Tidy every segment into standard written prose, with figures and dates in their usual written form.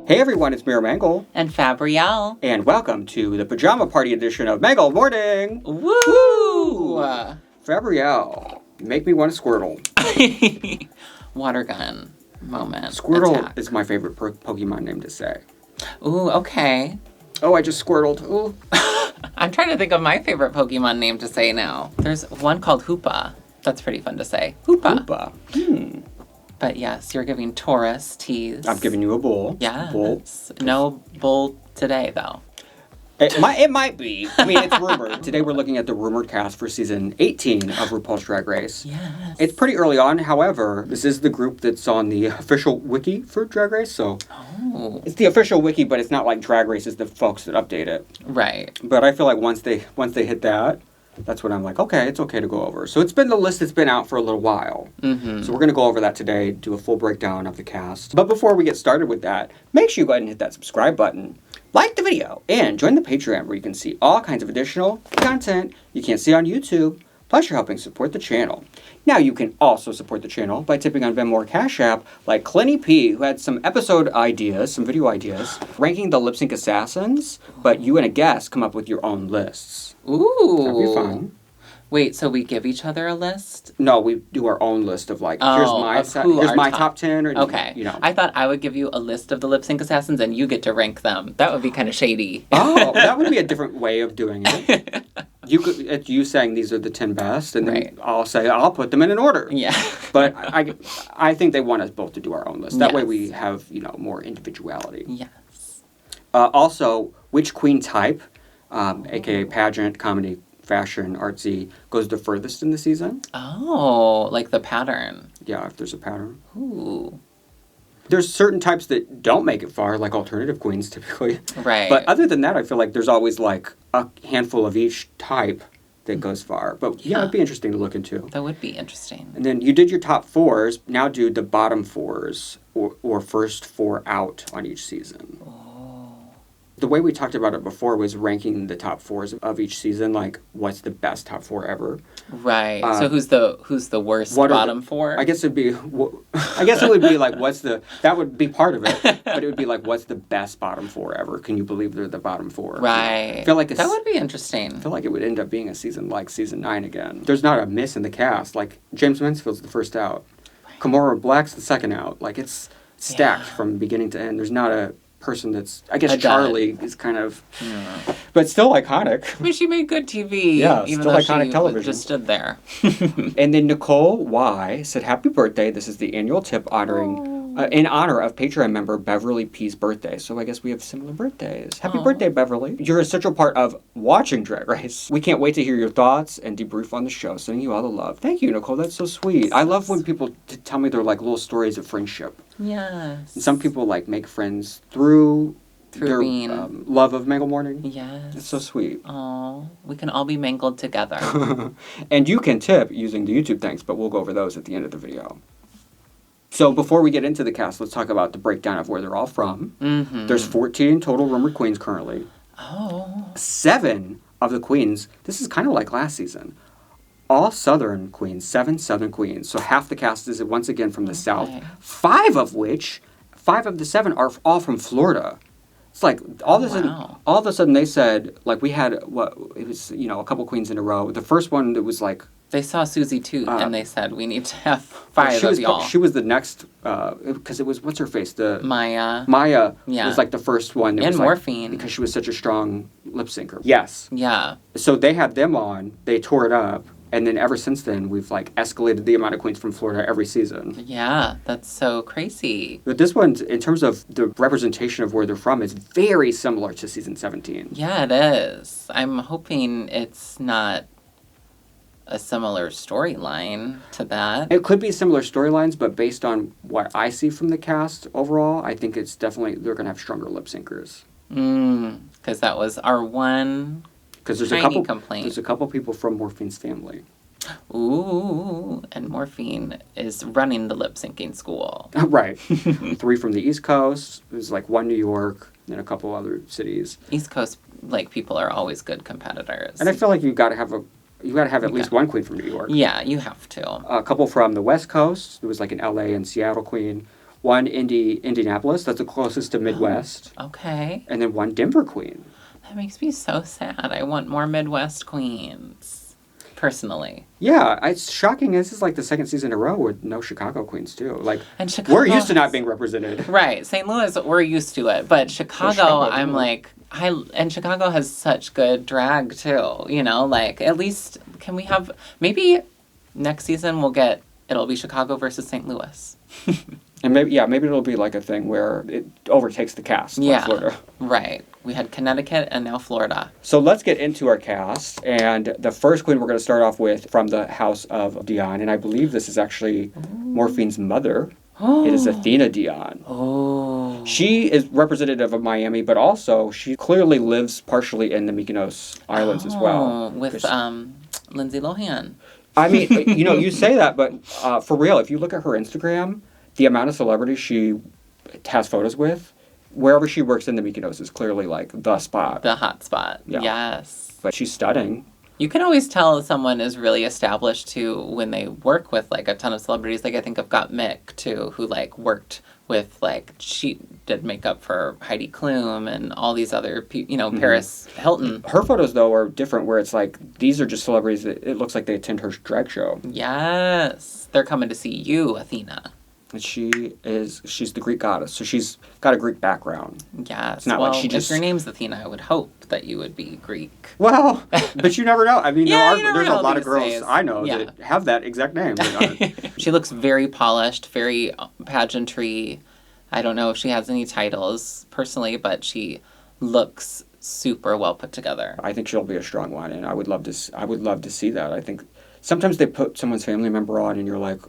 Hey everyone, it's MeraMangle. And Fabrielle. And welcome to the Pajama Party edition of Mangle Morning. Woo! Fabrielle, you make me want to squirtle. Water gun moment. Squirtle Attack. is my favorite Pokemon name to say. Ooh, okay. Oh, I just squirtled. Ooh. I'm trying to think of my favorite Pokemon name to say now. There's one called Hoopa. That's pretty fun to say. Hoopa. Hoopa. But yes, you're giving Taurus teas. I'm giving you a bull. Yeah. Bull. No bull today, though. It might be. I mean, it's rumored. Today we're looking at the rumored cast for season 18 of RuPaul's Drag Race. Yes. It's pretty early on. However, this is the group that's on the official wiki for Drag Race. So it's the official wiki, but it's not like Drag Race is the folks that update it. Right. But I feel like once they hit that, that's when I'm like, okay, it's okay to go over. So it's been the list that's been out for a little while. Mm-hmm. So we're going to go over that today, do a full breakdown of the cast. But before we get started with that, make sure you go ahead and hit that subscribe button, like the video, and join the Patreon where you can see all kinds of additional content you can't see on YouTube. Plus, you're helping support the channel. Now, you can also support the channel by tipping on Venmo or CashApp, like Clinny P, who had some episode ideas, some video ideas, ranking the lip sync assassins, but you and a guest come up with your own lists. Ooh. That'd be fun. Wait, so we give each other a list? No, we do our own list of like, here's my top 10, or okay. You know. I thought I would give you a list of the lip sync assassins and you get to rank them. That would be kind of shady. Oh, that would be a different way of doing it. It's you saying these are the 10 best, and then I'll say I'll put them in an order. Yeah. But I think they want us both to do our own list. That way Yes. we have, more individuality. Yes. Also, which queen type, aka pageant, comedy, fashion, artsy, goes the furthest in the season? Oh, like the pattern. Yeah, if there's a pattern. Ooh. There's certain types that don't make it far, like alternative queens typically. Right. But other than that, I feel like there's always like a handful of each type that goes far. But yeah, it'd be interesting to look into. That would be interesting. And then you did your top fours. Now do the bottom fours or first four out on each season. Oh. The way we talked about it before was ranking the top fours of each season, like what's the best top four ever. Right. So who's the worst bottom four? I guess it would be like that would be part of it, but it would be like what's the best bottom four ever? Can you believe they're the bottom four? Right. I feel like that would be interesting. I feel like it would end up being a season like season 9 again. There's not a miss in the cast. Like James Mansfield's the first out, Kimora Black's the second out. Like it's stacked from beginning to end. There's not a person that's, I guess Charlie is kind of, but still iconic. I mean, she made good TV. Yeah, even still though iconic she television. Just stood there. And then Nicole Y said, "Happy birthday! This is the annual tip in honor of Patreon member Beverly P's birthday." So I guess we have similar birthdays. Happy birthday, Beverly! You're a central part of watching Drag Race. We can't wait to hear your thoughts and debrief on the show. Sending you all the love. Thank you, Nicole. That's so sweet. I love when people tell me they're like little stories of friendship. Yes. And some people like make friends through their being love of Mangle Morning. Yes. It's so sweet. Oh, we can all be mangled together. And you can tip using the YouTube thanks, but we'll go over those at the end of the video. So before we get into the cast, let's talk about the breakdown of where they're all from. Mm-hmm. There's 14 total rumored queens currently. Oh. 7 of the queens, this is kind of like last season, all Southern queens, 7 Southern queens. So half the cast is once again from the South. 5 of the 7 are all from Florida. It's like all of a sudden they said, like we had, it was, a couple queens in a row. The first one that was like, they saw Susie Toot and they said, we need to have 5 of y'all. She was the next, because it was, what's her face? Maya. Yeah. Was like the first one. That and was Morphine. Because she was such a strong lip syncer. Yes. Yeah. So they had them on, they tore it up, and then ever since then, we've like escalated the amount of queens from Florida every season. Yeah, that's so crazy. But this one, in terms of the representation of where they're from, is very similar to season 17. Yeah, it is. I'm hoping it's not a similar storyline to that. It could be similar storylines, but based on what I see from the cast overall, I think it's definitely, they're going to have stronger lip syncers. Because that was our one complaint. There's a couple people from Morphine's family. Ooh, and Morphine is running the lip syncing school. Right. 3 from the East Coast. There's like 1 New York, and a couple other cities. East Coast, people are always good competitors. And I feel like you've got to have at least one queen from New York. Yeah, you have to. A couple from the West Coast. There was like an LA and Seattle queen. one Indianapolis, that's the closest to Midwest, Okay. and then one Denver queen. That makes me so sad. I want more Midwest queens, personally. Yeah, it's shocking. This is like the second season in a row with no Chicago queens, too. Like, And Chicago, we're used to not being represented. Right. St. Louis, we're used to it. But Chicago, I'm like, and Chicago has such good drag, too. You know, like, at least, can we have, maybe next season it'll be Chicago versus St. Louis. And maybe it'll be like a thing where it overtakes the cast, like Florida. Right. We had Connecticut and now Florida. So let's get into our cast. And the first queen we're going to start off with from the House of Dion. And I believe this is actually Morphine's mother. It is Athena Dion. Oh. She is representative of Miami, but also she clearly lives partially in the Mykonos Islands as well. With Lindsay Lohan. I mean, you say that, but for real, if you look at her Instagram, the amount of celebrities she has photos with, wherever she works in the Mykonos is clearly like the spot. The hot spot. Yeah. Yes. But she's stunning. You can always tell someone is really established too when they work with like a ton of celebrities. Like I think I've got Mick too, who like worked with like she did makeup for Heidi Klum and all these other Paris Hilton. Her photos though are different, where it's like these are just celebrities that it looks like they attend her drag show. Yes, they're coming to see you, Athena. And she's the Greek goddess, so she's got a Greek background. Yes. It's not like she just... if your name's Athena, I would hope that you would be Greek. Well, but you never know. I mean, there's a lot of girls days. I know that have that exact name. She looks very polished, very pageantry. I don't know if she has any titles personally, but she looks super well put together. I think she'll be a strong one, and I would love to see that. I think sometimes they put someone's family member on, and you're like,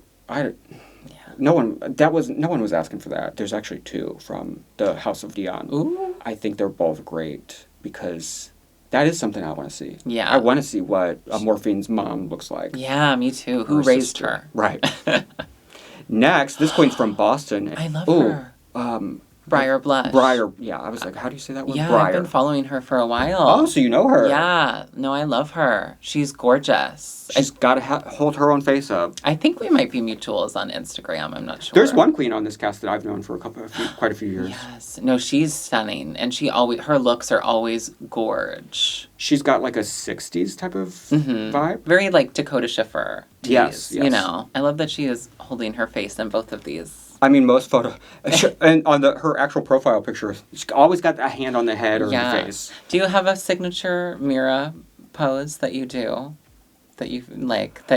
no one was asking for that. There's actually two from the House of Dion. Ooh. I think they're both great because that is something I want to see. Yeah. I want to see what Morphine's mom looks like. Yeah, me too. Who raised her? Right. Next, this queen's from Boston. I love her. Briar Blush. Briar, yeah. I was like, how do you say that word? Yeah, Briar. I've been following her for a while. Oh, so you know her. Yeah. No, I love her. She's gorgeous. She's got to hold her own face up. I think we might be mutuals on Instagram. I'm not sure. There's one queen on this cast that I've known for quite a few years. Yes. No, she's stunning. And her looks are always gorge. She's got like a 60s type of vibe. Very like Dakota Schiffer. Yes. You know. I love that she is holding her face in both of these. I mean, most and on her actual profile picture, she's always got a hand on the head or the face. Do you have a signature Mera pose that you do? That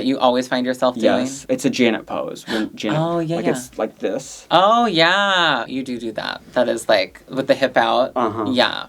you always find yourself doing? Yes, it's a Janet pose. When Janet, it's like this. Oh, yeah. You do that. That is like with the hip out. Uh-huh. Yeah.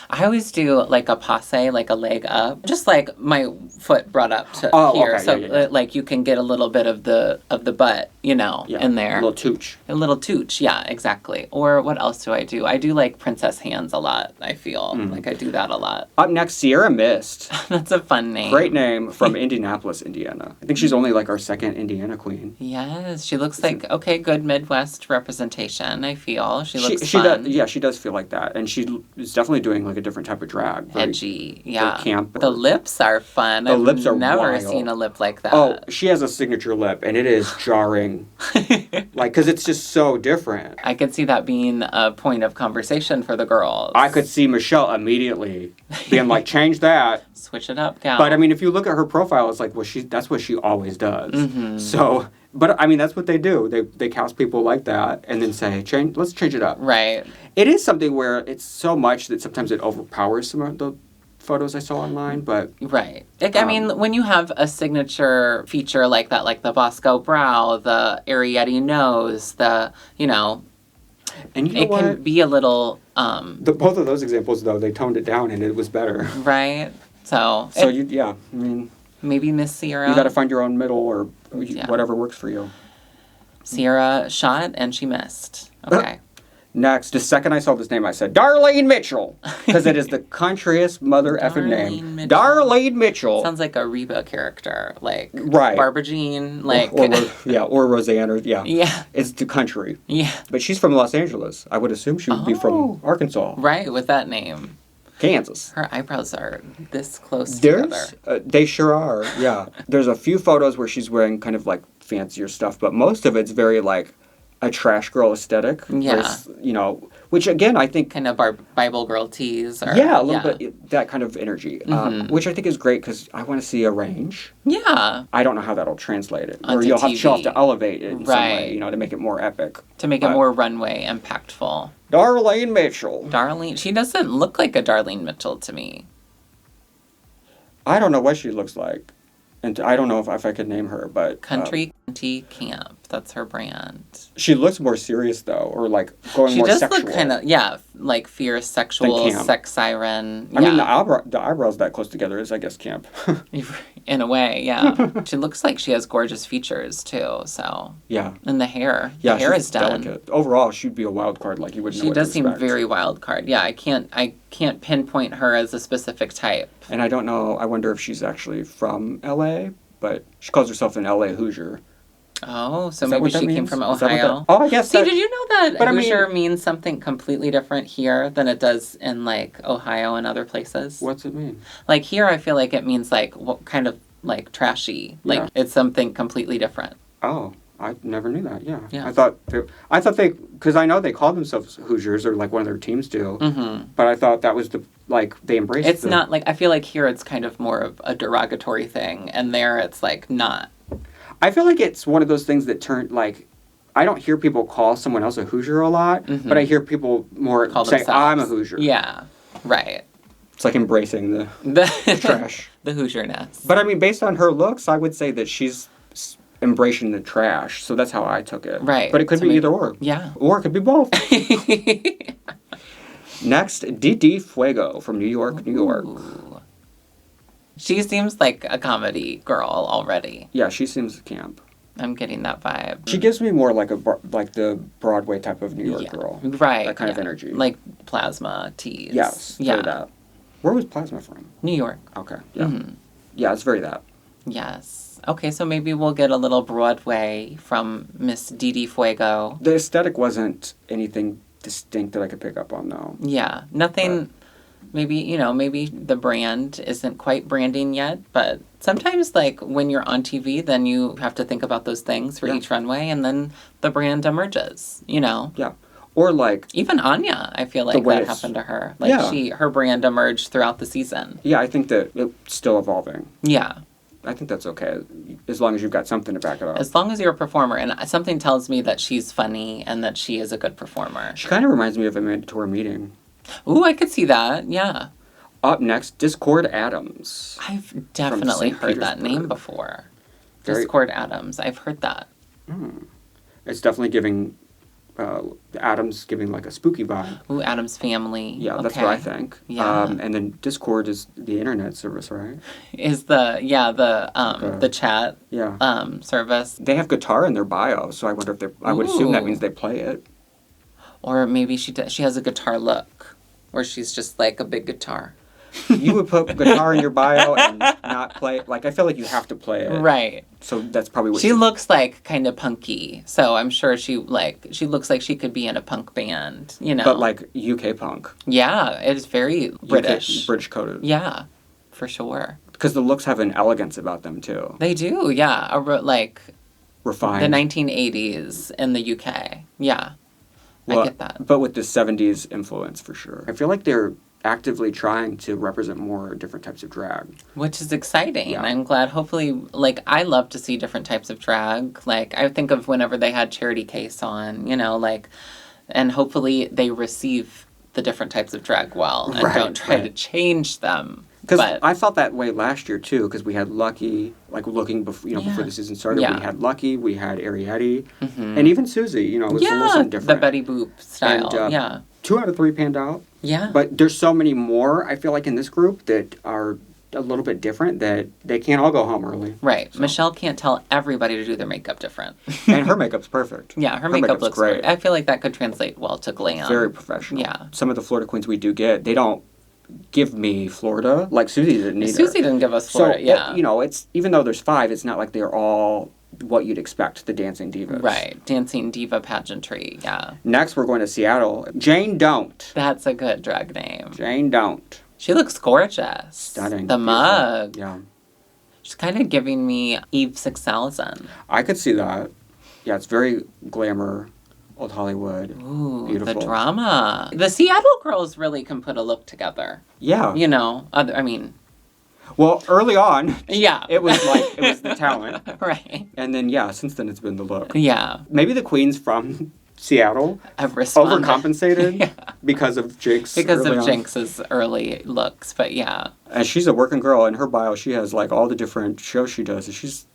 I always do like a passe, like a leg up, just like my foot brought up to here, okay. so yeah. You can get a little bit of the butt, in there. A little tooch. A little tooch, yeah, exactly. Or what else do? I do like princess hands a lot. I feel like I do that a lot. Up next, Ciara Myst. That's a fun name. Great name, from Indianapolis, Indiana. I think she's only like our second Indiana queen. Yes, she looks like good Midwest representation. I feel she looks fun. She does feel like that, and she is definitely doing like a different type of drag. Edgy, yeah. Camp. The lips are fun. The lips are never wild. Seen a lip like that. Oh, she has a signature lip, and it is jarring. Because it's just so different. I could see that being a point of conversation for the girls. I could see Michelle immediately being like, change that. Switch it up, gal. But I mean, if you look at her profile, it's like, that's what she always does. Mm-hmm. So, but I mean, that's what they do. They cast people like that and then say, let's change it up. Right. It is something where it's so much that sometimes it overpowers some of the photos I saw online, but... Right. I mean, when you have a signature feature like that, like the Bosco brow, the Arietti nose, and it what? Can be a little... both of those examples, though, they toned it down and it was better. Right. I mean... Maybe Miss Ciara. You got to find your own middle or whatever works for you. Ciara shot and she missed. Okay. Next, the second I saw this name, I said, Darlene Mitchell, because it is the countryest mother effing name. Mitchell. Darlene Mitchell. Sounds like a Reba character, like right. Barbara Jean, like... or Roseanne, Yeah. It's the country. Yeah. But she's from Los Angeles. I would assume she would be from Arkansas. Right, with that name. Kansas. Her eyebrows are this close together. They sure are, yeah. There's a few photos where she's wearing kind of like fancier stuff, but most of it's very like a trash girl aesthetic. Yeah. Whereas, you know, which again, I think... Kind of our Bible girl tees. Or, yeah, a little bit, that kind of energy. Which I think is great because I want to see a range. Yeah. I don't know how that'll translate it. Onto or she'll have to elevate it in some Right. way, you know, to make it more epic. To make it more runway impactful. Darlene Mitchell. She doesn't look like a Darlene Mitchell to me. I don't know what she looks like. And I don't know if I could name her, but... Country Camp. That's her brand. She looks more serious, though, or, like, going more sexual. She does look kind of, like, fierce, sexual, sex siren. I mean, the eyebrows that close together is, I guess, camp. In a way, yeah. She looks like she has gorgeous features, too, so... Yeah. And the hair. Yeah, the hair is done. Delicate. Overall, she'd be a wild card, like, you wouldn't know what to expect. She does seem very wild card. Yeah, I can't pinpoint her as a specific type. And I don't know, I wonder if she's actually from L.A., but she calls herself an L.A. Hoosier. Oh, so maybe she came from Ohio. I guess. See, did you know that Hoosier means something completely different here than it does in, like, Ohio and other places? What's it mean? Like, here I feel like it means, like, what kind of, like, trashy. Like, it's something completely different. Oh, I never knew that, yeah. Yeah. I thought they, because I know they call themselves Hoosiers, or, like, one of their teams do. Mm-hmm. But I thought that was they embraced It's not, like, I feel like here it's kind of more of a derogatory thing, and there it's, like, not. I feel like it's one of those things that like, I don't hear people call someone else a Hoosier a lot, but I hear people more say, I'm a Hoosier. Yeah, right. It's like embracing the trash. The Hoosierness. But I mean, based on her looks, I would say that she's embracing the trash. So that's how I took it. Right. But it could be either or. Yeah. Or it could be both. Next, Fuego from New York, New York. Ooh. She seems like a comedy girl already. Yeah, she seems camp. I'm getting that vibe. She gives me more like the Broadway type of New York girl. Right. That kind of energy. Like Plasma tees. Yes. Yeah. That. Where was Plasma from? New York. Okay. Yeah. Yeah, it's very that. Yes. Okay, so maybe we'll get a little Broadway from Miss Fuego. The aesthetic wasn't anything distinct that I could pick up on, though. Yeah. Nothing... Maybe the brand isn't quite branding yet, but sometimes, like, when you're on TV, then you have to think about those things for each runway, and then the brand emerges, you know? Yeah. Or, like... Even Anya, I feel like that happened to her. Like, her brand emerged throughout the season. Yeah, I think that it's still evolving. Yeah. I think that's okay, as long as you've got something to back it up. As long as you're a performer, and something tells me that she's funny and that she is a good performer. She kind of reminds me of a mandatory meeting. Ooh, I could see that, yeah. Up next, Discord Adams. I've definitely heard that name before. Discord Adams, I've heard that. It's definitely giving, Adams giving like a spooky vibe. Ooh, Adams Family. Yeah, that's what I think. Yeah. And then Discord is the internet service, right? Is the chat service. They have guitar in their bio, so I wonder if I would assume that means they play it. Or maybe she has a guitar look, where she's just like a big guitar. You would put guitar in your bio and not play it. Like, I feel like you have to play it. Right. So that's probably what she looks like kind of punky. So I'm sure she looks like she could be in a punk band, you know. But like UK punk. Yeah, it is very British. British coded. Yeah, for sure. Because the looks have an elegance about them too. They do, yeah. Like refined. The 1980s in the UK. Yeah. I get that. But with the 70s influence, for sure. I feel like they're actively trying to represent more different types of drag. Which is exciting. Yeah. I'm glad. Hopefully, like, I love to see different types of drag. Like, I think of whenever they had Charity Case on, you know, like, and hopefully they receive the different types of drag well and don't try to change them. Because I felt that way last year, too, because we had Lucky, like, looking before, before the season started, we had Lucky, we had Ariete, and even Susie, it was a little something different. The Betty Boop style, and, 2 out of 3 panned out. Yeah. But there's so many more, I feel like, in this group that are a little bit different that they can't all go home early. Right. So. Michelle can't tell everybody to do their makeup different. And her makeup's perfect. Yeah, her makeup looks great. I feel like that could translate well to glam. Very professional. Yeah. Some of the Florida queens we do get, they don't give me Florida. Like, Susie didn't either. Susie didn't give us Florida, So, it's even though there's 5, it's not like they're all what you'd expect, the dancing divas. Right. Dancing diva pageantry, yeah. Next, we're going to Seattle. Jane Don't. That's a good drag name. Jane Don't. She looks gorgeous. Stunning. The mug. Yeah. She's kind of giving me Eve 6000. I could see that. Yeah, it's very glamour. Old Hollywood. Ooh, Beautiful. the drama. The Seattle girls really can put a look together. Yeah. You know, I mean... Well, early on, yeah, it was the talent. Right. And then, yeah, since then it's been the look. Yeah. Maybe the queens from Seattle have responded. Overcompensated yeah. because of Jinx. Because of on. Jinx's early looks, but yeah. And she's a working girl. In her bio, she has like all the different shows she does.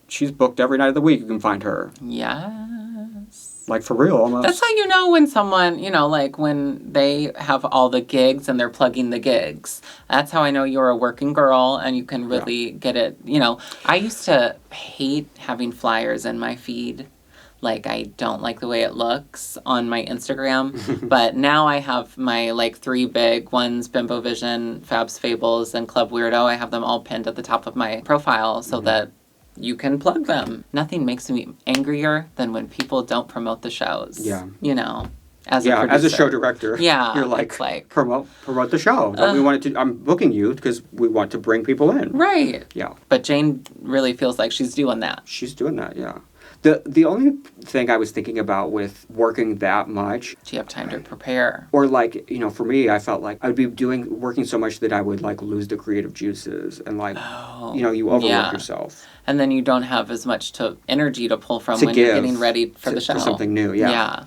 She's booked every night of the week. You can find her. Yes. Like for real, almost. That's how you know when someone, you know, like when they have all the gigs and they're plugging the gigs. That's how I know you're a working girl and you can really get it. You know, I used to hate having flyers in my feed. Like, I don't like the way it looks on my Instagram. But now I have my, like, 3 big ones, Bimbo Vision, Fab's Fables, and Club Weirdo. I have them all pinned at the top of my profile so that you can plug them. Nothing makes me angrier than when people don't promote the shows. Yeah. You know, as a as a show director. Yeah. You're like promote the show. We wanted to. I'm booking you because we want to bring people in. Right. Yeah. But Jane really feels like she's doing that. She's doing that, yeah. The only thing I was thinking about with working that much... Do you have time to prepare? Or like, you know, for me, I felt like I would be working so much that I would like lose the creative juices and like, you know, you overwork yourself. And then you don't have as much energy to pull from to when give, you're getting ready for the show. For something new, yeah.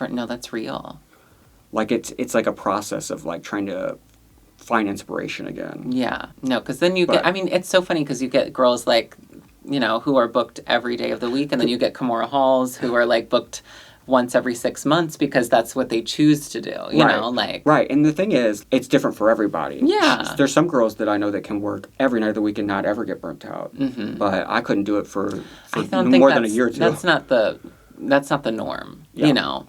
Yeah. No, that's real. Like it's like a process of like trying to find inspiration again. Yeah. No, because then you get... I mean, it's so funny because you get girls like... you know, who are booked every day of the week. And then you get Kimora Halls who are, like, booked once every 6 months because that's what they choose to do, you know, like... Right, and the thing is, it's different for everybody. Yeah. There's some girls that I know that can work every night of the week and not ever get burnt out. Mm-hmm. But I couldn't do it for more than a year or two. That's not the norm, you know?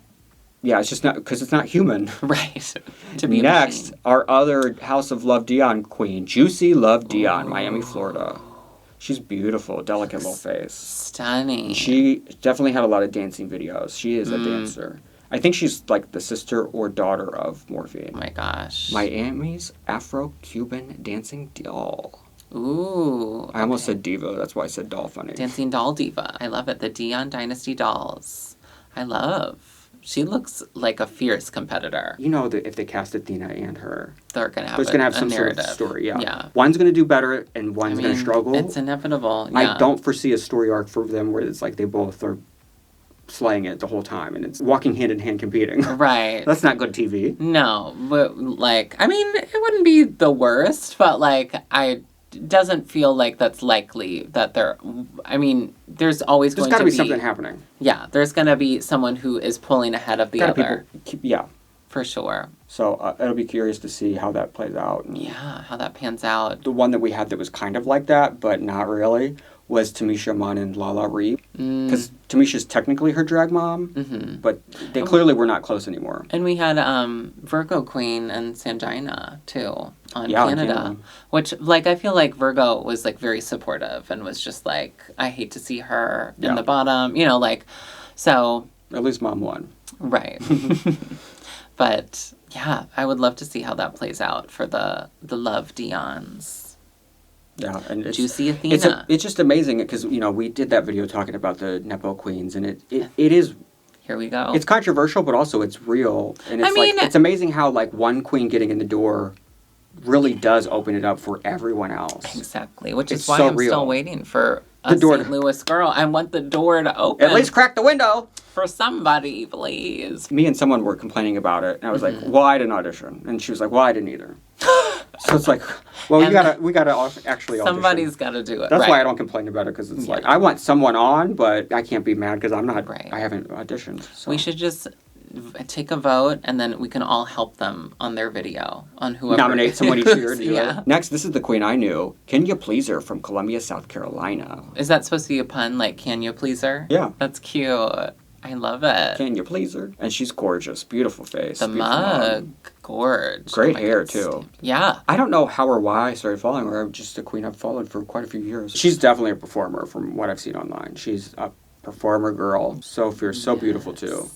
Yeah, it's just not... Because it's not human. Right. To be Next, our other House of Love Dion queen, Juicy Love Dion, Miami, Florida. She's beautiful, delicate little face. Stunning. She definitely had a lot of dancing videos. She is a dancer. I think she's like the sister or daughter of Morphine. Oh my gosh. Miami's Afro-Cuban dancing doll. Ooh. I almost said diva. That's why I said doll funny. Dancing doll diva. I love it. The Dion Dynasty dolls. I love. She looks like a fierce competitor. You know that if they cast Athena and her, they're gonna have some narrative. Sort of story. Yeah. Yeah. One's gonna do better and one's gonna struggle. It's inevitable. Yeah. I don't foresee a story arc for them where it's like they both are slaying it the whole time and it's walking hand in hand competing. Right. That's not good TV. No, but like, I mean, it wouldn't be the worst, but like, doesn't feel like that's likely that there's always going to be... There's got to be something happening. Yeah, there's going to be someone who is pulling ahead of the other. Yeah. For sure. So it'll be curious to see how that plays out. Yeah, how that pans out. The one that we had that was kind of like that, but not really, was Tamisha Munn and Lala Ree. Because Tamisha's technically her drag mom, but they clearly were not close anymore. And we had Virgo Queen and Sangina, too, on Canada. Which, like, I feel like Virgo was, like, very supportive and was just like, I hate to see her in the bottom. You know, like, so... At least mom won. Right. But, yeah, I would love to see how that plays out for the Love Dions. Yeah, and it's, Juicy Athena. It's just amazing because, you know, we did that video talking about the Nepo queens, and it is... Here we go. It's controversial, but also it's real. And it's it's amazing how, like, one queen getting in the door really does open it up for everyone else. Exactly, which is why I'm still waiting for a St. Louis girl. I want the door to open. At least crack the window! For somebody, please. Me and someone were complaining about it, and I was like, well, I didn't audition. And she was like, well, I didn't either. So it's like, well, we gotta actually audition. Somebody's got to do it. That's why I don't complain about it, because it's like, I want someone on, but I can't be mad because I'm not, I haven't auditioned. So. We should just take a vote, and then we can all help them on their video, on whoever. Nominate someone each year. Yeah. Next, this is the queen I knew. Can You Please Her from Columbia, South Carolina. Is that supposed to be a pun, like, Can You Please Her? Yeah. That's cute. I love it. Can you please her? And she's gorgeous. Beautiful face. The mug. Gorge. Great hair, too. Yeah. I don't know how or why I started following her. I'm just a queen I've followed for quite a few years. She's definitely a performer from what I've seen online. She's a performer girl. So fierce, so beautiful, too.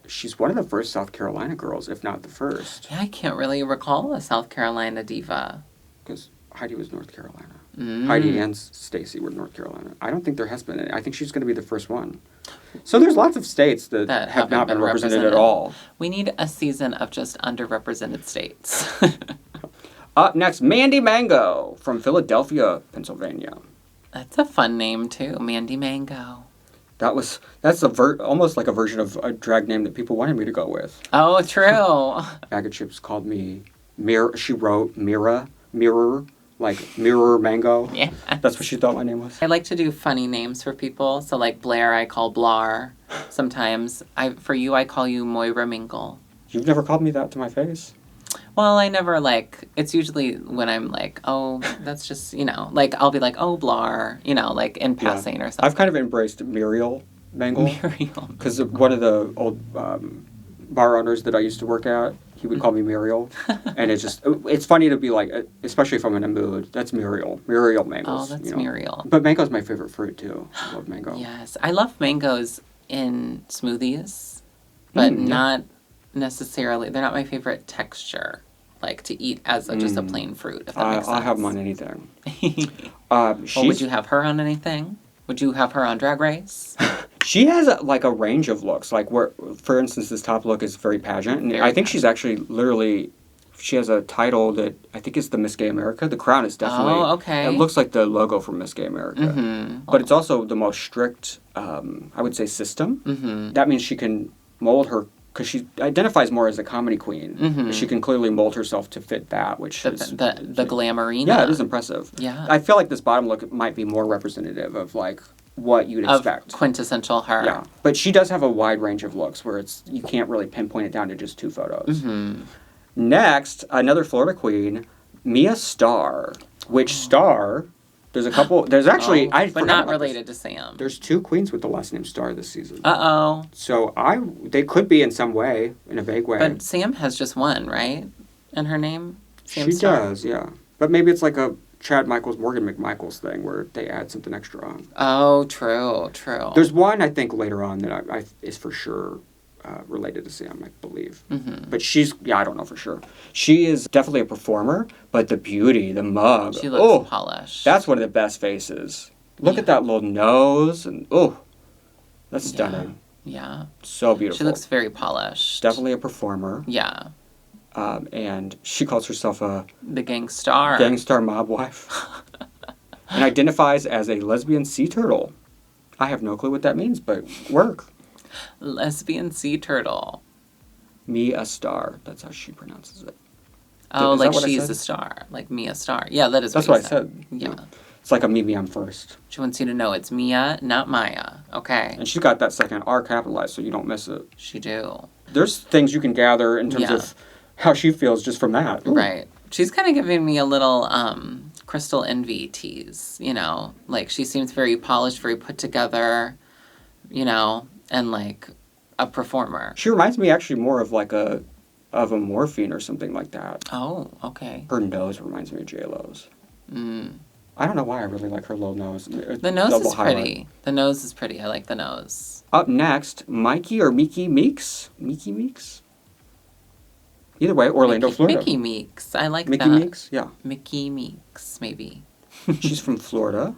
She's one of the first South Carolina girls, if not the first. Yeah, I can't really recall a South Carolina diva. Because Heidi was North Carolina. Heidi and Stacy were North Carolina. I don't think there has been any. I think she's going to be the first one. So there's lots of states that have not been represented at all. We need a season of just underrepresented states. Up next, Mandy Mango from Philadelphia, Pennsylvania. That's a fun name, too. Mandy Mango. That's almost like a version of a drag name that people wanted me to go with. Oh, true. Bag of Chips called me Mera. She wrote Mirror, like MeraMangle. Yeah. That's what she thought my name was. I like to do funny names for people. So like Blair, I call Blar. Sometimes for you, I call you MeraMangle. You've never called me that to my face? Well, I never it's usually when I'm like, oh, that's just, like I'll be like, oh, Blar, like in passing or something. I've kind of embraced Mangle. Muriel. Because one of the old bar owners that I used to work at, he would call me Muriel. And it's funny to be like, especially if I'm in a mood, that's Muriel Mangles. Oh, that's Muriel. But mango's my favorite fruit too. I love mango. Yes, I love mangoes in smoothies, but not necessarily, they're not my favorite texture, like to eat as just a plain fruit, if that makes sense. I'll have them on anything. Would you have her on anything? Would you have her on Drag Race? She has a range of looks, like where, for instance, this top look is very pageant, and I think she's actually literally, she has a title that I think is the Miss Gay America. The crown is definitely, okay. It looks like the logo for Miss Gay America, but it's also the most strict, I would say, system. That means she can mold her, because she identifies more as a comedy queen. She can clearly mold herself to fit that, which is... The glamourina. Yeah, it is impressive. Yeah. I feel like this bottom look might be more representative of, like, what you'd expect. Quintessential her. Yeah. But she does have a wide range of looks where you can't really pinpoint it down to just 2 photos. Next, another Florida queen, Starr. Which Starr... There's a couple. There's actually but not related to Sam. There's 2 queens with the last name Starr this season. So they could be in some way, in a vague way. But Sam has just one, right? In her name. Sam she Starr. does, yeah. But maybe it's like a Chad Michaels, Morgan McMichaels thing where they add something extra on. Oh, true. There's one I think later on that I is for sure related to Sam, I believe. But I don't know for sure. She is definitely a performer, but the beauty, the mug. She looks polished. That's one of the best faces. Look at that little nose, and that's stunning. Yeah. So beautiful. She looks very polished. Definitely a performer. Yeah. And she calls herself the gangstar. Gangstar mob wife. And identifies as a lesbian sea turtle. I have no clue what that means, but work. Lesbian sea turtle. Starr. That's how she pronounces it. Oh, like she's a star. Like Mia Starr. Yeah, that's what I said. Yeah. It's like a me, I'm first. She wants you to know it's Mia, not Maya. Okay. And she's got that second R capitalized so you don't miss it. She do. There's things you can gather in terms of how she feels just from that. Ooh. Right. She's kind of giving me a little Crystal Envy tease, Like she seems very polished, very put together, and like a performer. She reminds me actually more of like a Morphine or something like that. Oh, okay. Her nose reminds me of J-Lo's. I don't know why I really like her little nose. The nose is pretty. The nose is pretty. I like the nose. Up next, Myki Meeks. Myki Meeks? Either way, Orlando, Florida. Myki Meeks. I like Myki that. Meeks, yeah. Myki Meeks, maybe. She's from Florida.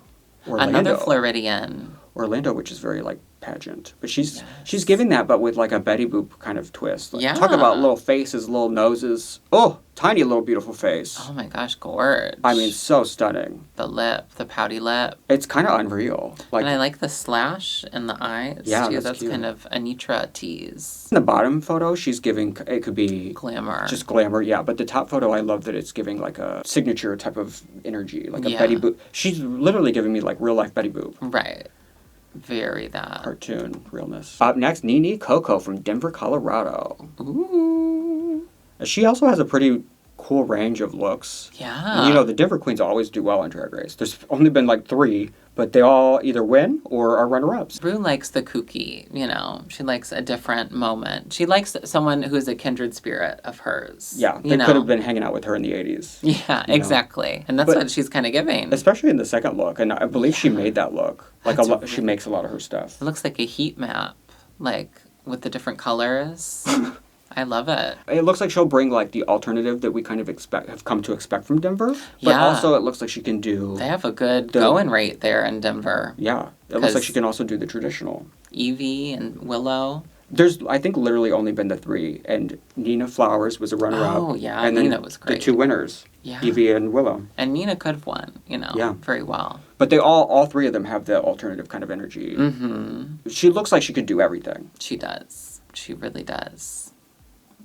Orlando. Another Floridian. Orlando, which is very like pageant, but she's giving that, but with like a Betty Boop kind of twist. Like, talk about little faces, little noses. Oh, tiny little beautiful face. Oh my gosh, gorge. I mean, so stunning. The lip, the pouty lip. It's kind of unreal. And I like the slash in the eyes. Yeah, too. that's cute. Kind of Anitra tease. In the bottom photo, she's giving, it could be glamour. Just glamour, yeah. But the top photo, I love that it's giving like a signature type of energy, like a Betty Boop. She's literally giving me like real life Betty Boop. Right. Very that. Cartoon realness. Up next, Nene Coco from Denver, Colorado. Ooh. She also has a pretty cool range of looks. Yeah. And, the Denver queens always do well on Drag Race. There's only been like 3, but they all either win or are runner-ups. Bru likes the kooky, She likes a different moment. She likes someone who's a kindred spirit of hers. Yeah, they could have been hanging out with her in the 80s. Yeah, exactly. And that's what she's kind of giving. Especially in the second look, and I believe she made that look. Like she makes a lot of her stuff. It looks like a heat map, like with the different colors. I love it. It looks like she'll bring like the alternative that we kind of have come to expect from Denver. But also it looks like she can do... They have a good going rate there in Denver. Yeah. It looks like she can also do the traditional. Evie and Willow. There's, I think, literally only been the 3. And Nina Flowers was a runner-up. Oh, yeah. And Nina then was great. the 2 winners. Yeah. Evie and Willow. And Nina could have won, very well. But they all 3 of them have the alternative kind of energy. Mm-hmm. She looks like she could do everything. She does. She really does.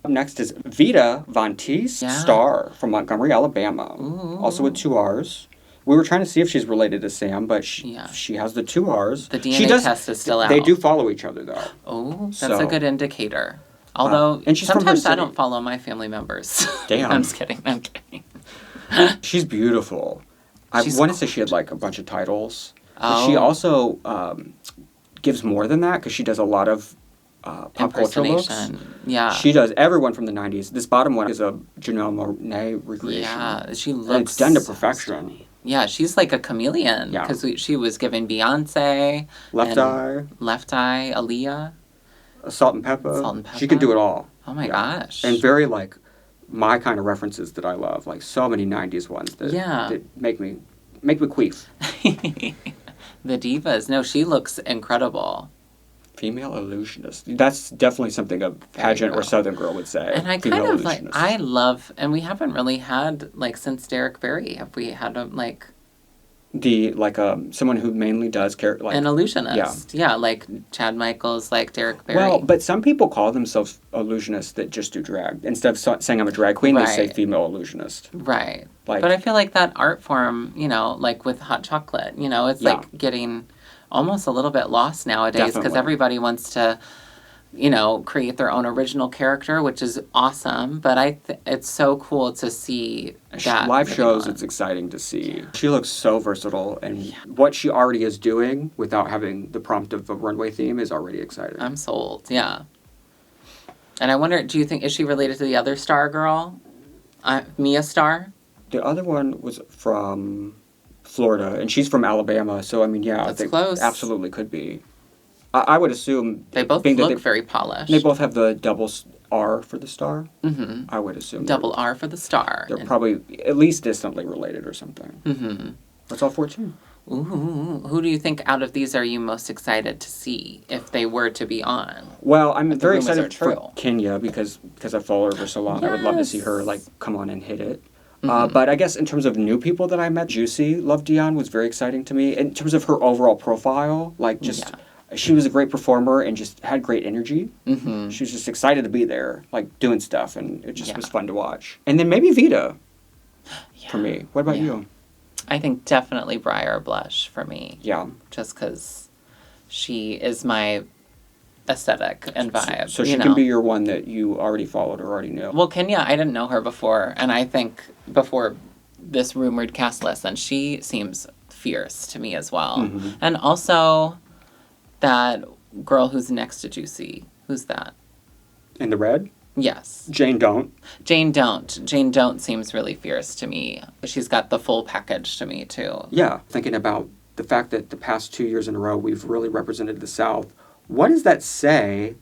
Up next is Vita Vantis Starr from Montgomery, Alabama. Ooh. Also with 2 R's. We were trying to see if she's related to Sam, but she has the 2 R's. The DNA test is still out. They do follow each other, though. Oh, that's a good indicator. Although, and she's sometimes I don't follow my family members. Damn. I'm just kidding. I'm kidding. She's beautiful. I want to say she had, like, a bunch of titles. Oh. But she also gives more than that, because she does a lot of pop culture looks. Yeah. She does everyone from the 90s. This bottom one is a Janelle Monáe recreation. Yeah, she looks... And it's done to perfection. Yeah, she's like a chameleon. Yeah. Because she was giving Beyonce. Left Eye, Aaliyah. Salt and Pepper. She can do it all. Oh my gosh. And very, like, my kind of references that I love. Like, so many 90s ones that make me queef. The divas. No, she looks incredible. Female illusionist. That's definitely something a pageant or Southern girl would say. And I kind of like, I love, and we haven't really had, like, since Derek Barry, have we had, like... someone who mainly does like... An illusionist. Yeah, like Chad Michaels, like Derek Barry. Well, but some people call themselves illusionists that just do drag. Instead of saying I'm a drag queen, they say female illusionist. Right. Like, but I feel like that art form, like with hot chocolate, it's like getting almost a little bit lost nowadays because everybody wants to, create their own original character, which is awesome. But it's so cool to see that. Live shows, it's exciting to see. Yeah. She looks so versatile, and what she already is doing without having the prompt of a runway theme is already exciting. I'm sold, yeah. And I wonder, do you think, is she related to the other Starr girl? Mia Starr? The other one was from Florida, and she's from Alabama, so I mean, That's close. Absolutely could be. I would assume... They both look very polished. They both have the double R for the star. Mm-hmm. I would assume. Double R for the star. They're probably at least distantly related or something. Mm-hmm. That's all 14. Ooh, who do you think out of these are you most excited to see if they were to be on? Well, I'm very excited for Kenya because I follow her for so long. Yes. I would love to see her come on and hit it. Mm-hmm. But I guess in terms of new people that I met, Juicy Love Dion was very exciting to me. In terms of her overall profile, she was a great performer and just had great energy. Mm-hmm. She was just excited to be there, doing stuff, and it just was fun to watch. And then maybe Vita for me. What about you? I think definitely Briar Blush for me. Yeah. Just because she is my aesthetic and vibe. So she can be your one that you already followed or already knew. Well, Kenya, I didn't know her before, and I think before this rumored cast list, and she seems fierce to me as well. Mm-hmm. And also... that girl who's next to Juicy. Who's that? In the red? Yes. Jane Don't. Jane Don't seems really fierce to me. She's got the full package to me, too. Yeah. Thinking about the fact that the past 2 years in a row we've really represented the South. What does that say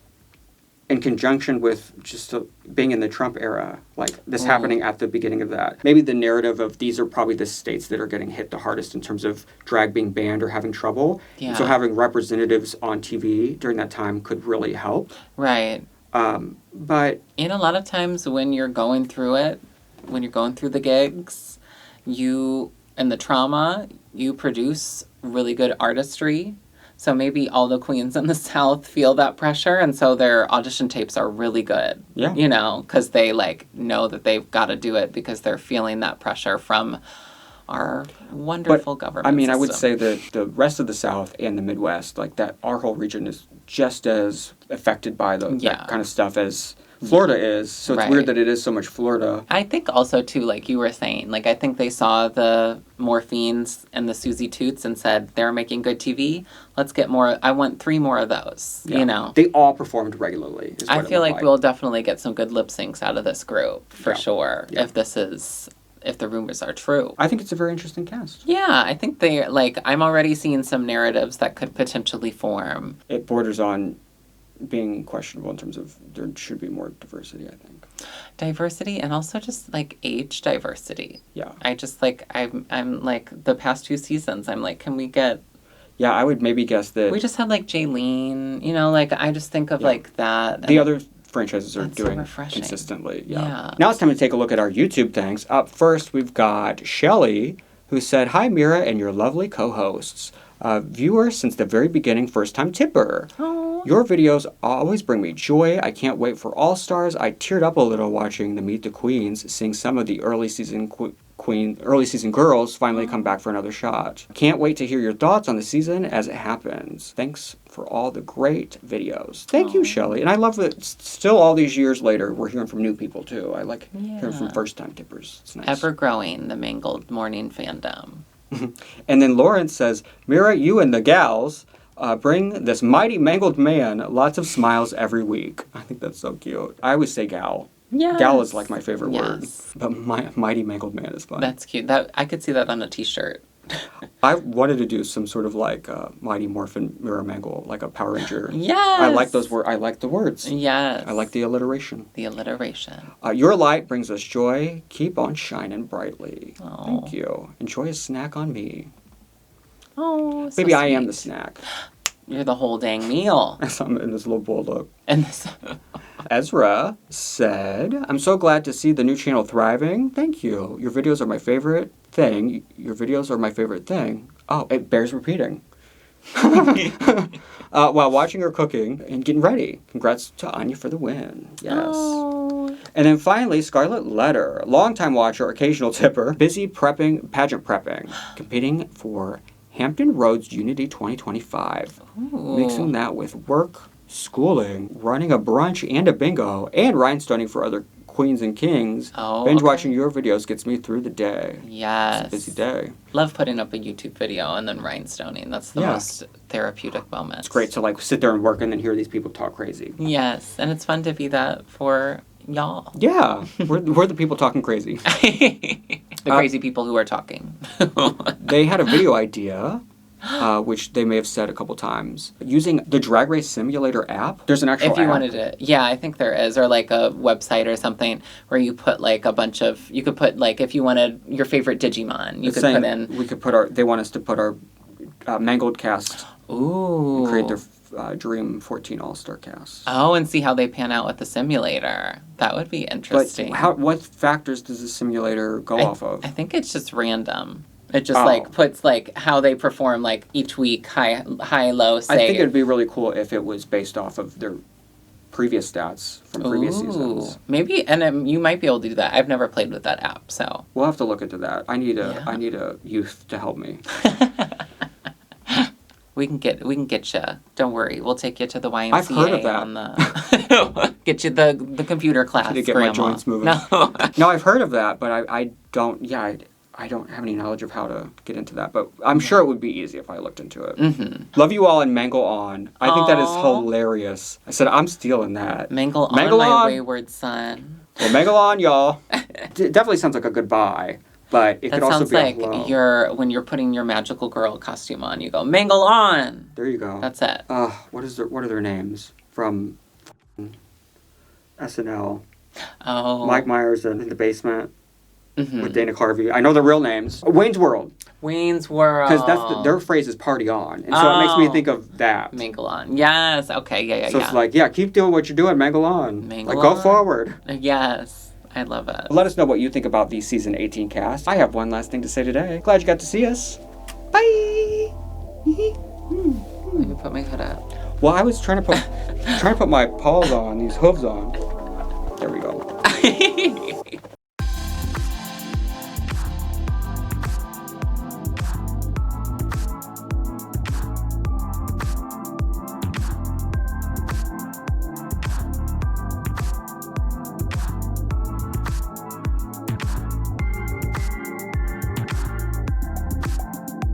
in conjunction with just being in the Trump era? This happening at the beginning of that. Maybe the narrative of these are probably the states that are getting hit the hardest in terms of drag being banned or having trouble. Yeah. And so having representatives on TV during that time could really help. Right. But... And a lot of times when you're going through it, when you're going through the gigs, and the trauma, you produce really good artistry. So maybe all the queens in the South feel that pressure, and so their audition tapes are really good. Yeah. Because they, know that they've got to do it because they're feeling that pressure from our wonderful government I system. would say that the rest of the South and the Midwest, that our whole region is just as affected by that kind of stuff as Florida is. So it's weird that it is so much Florida. I think also, too, like you were saying, I think they saw the Morphines and the Susie Toots and said, they're making good TV. Let's get more. I want 3 more of those, They all performed regularly. I feel like we'll definitely get some good lip syncs out of this group, for sure, if the rumors are true. I think it's a very interesting cast. Yeah, I think I'm already seeing some narratives that could potentially form. It borders on being questionable in terms of there should be more diversity, I think. Diversity and also just like age diversity. Yeah. I just like I'm like the past 2 seasons I'm like, can we get Yeah, I would maybe guess that we just had like Jaylene, you know, like I just think of like that. the other franchises are that's so doing refreshing. consistently. Yeah. Yeah. Now it's time to take a look at our YouTube thanks. Up first, we've got Shelly, who said, "Hi, Mera and your lovely co-hosts. Viewer since the very beginning, first-time tipper. Oh. Your videos always bring me joy. I can't wait for All Stars. I teared up a little watching the Meet the Queens, seeing some of the early season girls finally come back for another shot. Can't wait to hear your thoughts on the season as it happens. Thanks for all the great videos." Thank you, Shelly. And I love that still all these years later, we're hearing from new people too. I like hearing from first-time tippers. It's nice. Ever growing the Mangled morning fandom. And then Lawrence says, "Mera, you and the gals bring this mighty mangled man lots of smiles every week." I think that's so cute. I always say gal. Yeah. Gal is like my favorite word. Yes. But mighty mangled man is fun. That's cute. That I could see that on a t-shirt. I wanted to do some sort of like Mighty Morphin MeraMangle, like a Power Ranger. Yes. I like those words. I like the words. Yes. I like the alliteration. The alliteration. Your light brings us joy. Keep on shining brightly. Oh. Thank you. Enjoy a snack on me. Oh, so Maybe I am sweet. the snack. You're the whole dang meal. As I'm in this little bowl look. And this Ezra said, "I'm so glad to see the new channel thriving. Thank you. Your videos are my favorite thing. Your videos are my favorite thing." Oh, it bears repeating. While watching or cooking and getting ready. Congrats to Anya for the win. Yes. Oh. And then finally, Scarlet Letter, longtime watcher, occasional tipper, busy pageant prepping, competing for Hampton Roads Unity 2025. Ooh. Mixing that with work, schooling, running a brunch and a bingo, and rhinestoning for other queens and kings. Oh, Binge okay. watching your videos gets me through the day. Yes. It's a busy day. Love putting up a YouTube video and then rhinestoning. That's the most therapeutic moment. It's great to like sit there and work and then hear these people talk crazy. Yes, and it's fun to be that for y'all. Yeah, we're the people talking crazy. The crazy people who are talking. They had a video idea, which they may have said a couple times, using the Drag Race Simulator app. There's an actual If you app. wanted to, yeah, I think there is, or like a website or something where you put like a bunch of, you could put like if you wanted your favorite Digimon, you It's could saying put in. we could put they want us to put our Mangled cast, Ooh. and create their Dream 14 All-Star cast. Oh, and see how they pan out with the simulator. That would be interesting. But what factors does the simulator go off of? I think it's just random. It just Oh. like puts like how they perform like each week, high, low, I save. think it'd be really cool if it was based off of their previous stats from previous seasons. Maybe, and you might be able to do that. I've never played with that app, so. We'll have to look into that. I need Yeah. a youth to help me. We can get you. Don't worry, we'll take you to the YMCA. I've heard of that. On the get you the computer class. To get grandma. my joints moving. No. No, I've heard of that, but I don't. Yeah, I don't have any knowledge of how to get into that. But I'm sure it would be easy if I looked into it. Mm-hmm. Love you all and Mangle on. I think that is Aw. hilarious. I said I'm stealing that. Mangle Mangle on, my on. wayward son. Well, Mangle on, y'all. It definitely sounds like a goodbye, but it That could also sounds be like a hello. when you're putting your magical girl costume on, you go Mangle on. There you go. That's it. What are their names from SNL? Oh. Mike Myers in the basement Mhm. with Dana Carvey. I know the real names. Wayne's World, Wayne's World. because their phrase is "party on," and so it makes me Oh. think of that. Mangle on. Yes. Okay. Yeah. So it's like, yeah, keep doing what you're doing, Mangle on. Mangle like, go on. forward. Yes. I love it. Let us know what you think about the season 18 cast. I have one last thing to say today. Glad you got to see us. Bye. Let me put my hood up. Well, I was trying to put my paws on, these hooves on. There we go.